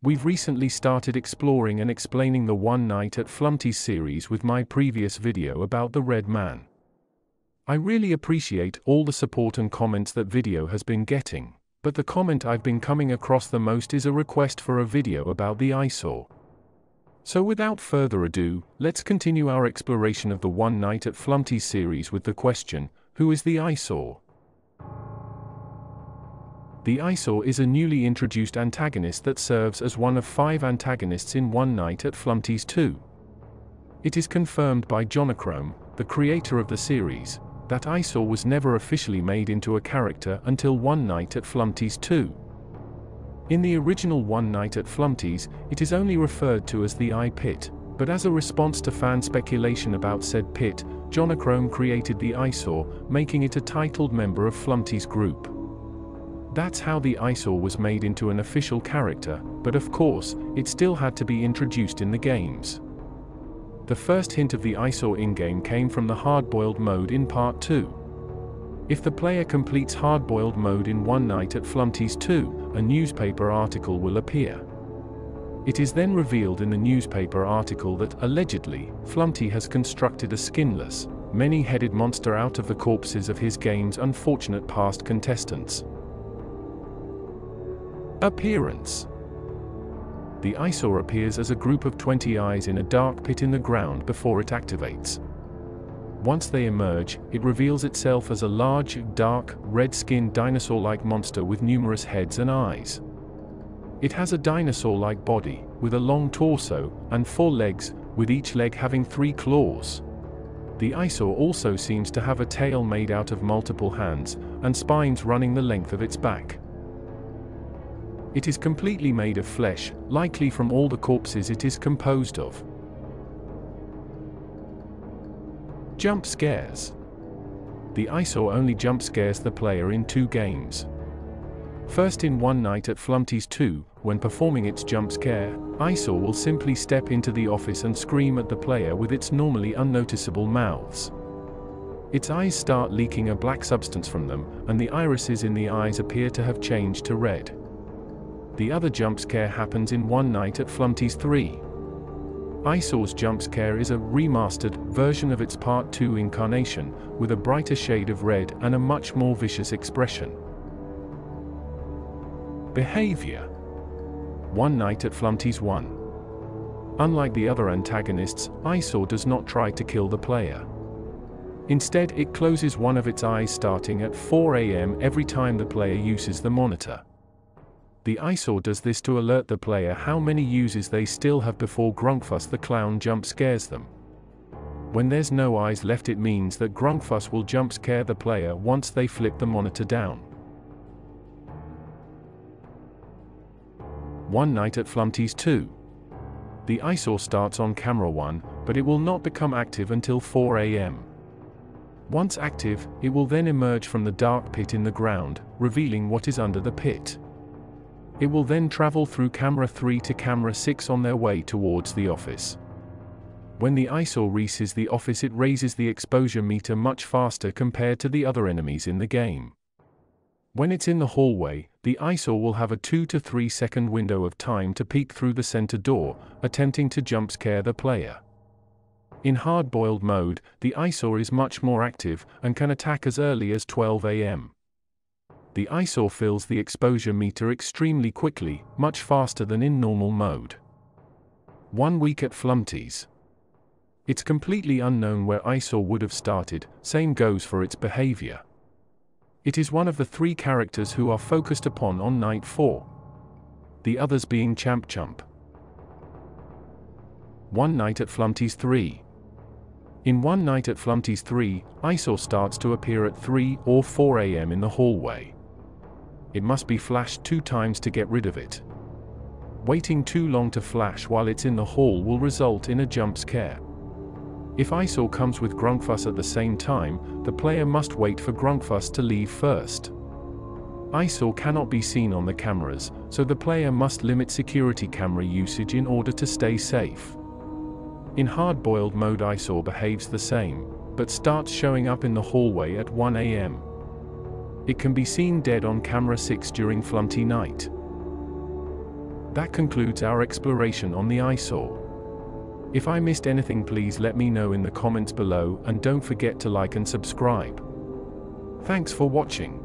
We've recently started exploring and explaining the One Night at Flumpty's series with my previous video about the Red Man. I really appreciate all the support and comments that video has been getting, but the comment I've been coming across the most is a request for a video about the Eyesaur. So without further ado, let's continue our exploration of the One Night at Flumpty's series with the question, who is the Eyesaur? The Eyesaur is a newly introduced antagonist that serves as one of 5 antagonists in One Night at Flumpty's 2. It is confirmed by JONOCHROME, the creator of the series, that Eyesaur was never officially made into a character until One Night at Flumpty's 2. In the original One Night at Flumpty's, it is only referred to as the Eye Pit, but as a response to fan speculation about said pit, JONOCHROME created the Eyesaur, making it a titled member of Flumpty's group. That's how the Eyesaur was made into an official character, but of course, it still had to be introduced in the games. The first hint of the Eyesaur in-game came from the hard-boiled mode in Part 2. If the player completes hard-boiled mode in One Night at Flumpty's 2, a newspaper article will appear. It is then revealed in the newspaper article that, allegedly, Flumpty has constructed a skinless, many-headed monster out of the corpses of his game's unfortunate past contestants. Appearance. The Eyesaur appears as a group of 20 eyes in a dark pit in the ground before it activates. Once they emerge, it reveals itself as a large, dark, red-skinned dinosaur-like monster with numerous heads and eyes. It has a dinosaur-like body, with a long torso, and 4 legs, with each leg having 3 claws. The Eyesaur also seems to have a tail made out of multiple hands, and spines running the length of its back. It is completely made of flesh, likely from all the corpses it is composed of. Jump scares. The Eyesaur only jump scares the player in 2 games. First, in One Night at Flumpty's 2, when performing its jump scare, Eyesaur will simply step into the office and scream at the player with its normally unnoticeable mouths. Its eyes start leaking a black substance from them, and the irises in the eyes appear to have changed to red. The other jump scare happens in One Night at Flumpty's 3. Eyesaur's jump scare is a remastered version of its Part 2 incarnation, with a brighter shade of red and a much more vicious expression. Behavior. One Night at Flumpty's 1. Unlike the other antagonists, Eyesaur does not try to kill the player. Instead, it closes one of its eyes starting at 4 AM every time the player uses the monitor. The Eyesaur does this to alert the player how many uses they still have before Grunkfuss the clown jump scares them. When there's no eyes left, it means that Grunkfuss will jump scare the player once they flip the monitor down. One Night at Flumpty's 2. The Eyesaur starts on camera 1, but it will not become active until 4 AM. Once active, it will then emerge from the dark pit in the ground, revealing what is under the pit. It will then travel through camera 3 to camera 6 on their way towards the office. When the Eyesaur reaches the office, it raises the exposure meter much faster compared to the other enemies in the game. When it's in the hallway, the Eyesaur will have a 2 to 3 second window of time to peek through the center door, attempting to jump scare the player. In hard-boiled mode, the Eyesaur is much more active, and can attack as early as 12 AM. The Eyesaur fills the exposure meter extremely quickly, much faster than in normal mode. 1 week at Flumpty's. It's completely unknown where Eyesaur would have started, same goes for its behavior. It is one of the 3 characters who are focused upon on Night 4. The others being Champ Chump. One Night at Flumpty's 3. In One Night at Flumpty's 3, Eyesaur starts to appear at 3 or 4 AM in the hallway. It must be flashed 2 times to get rid of it. Waiting too long to flash while it's in the hall will result in a jump scare. If Eyesaur comes with Grunkfuss at the same time, the player must wait for Grunkfuss to leave first. Eyesaur cannot be seen on the cameras, so the player must limit security camera usage in order to stay safe. In hard-boiled mode, Eyesaur behaves the same, but starts showing up in the hallway at 1 AM. It can be seen dead on camera 6 during Flumpty Night. That concludes our exploration on the Eyesaur. If I missed anything, please let me know in the comments below, and don't forget to like and subscribe. Thanks for watching.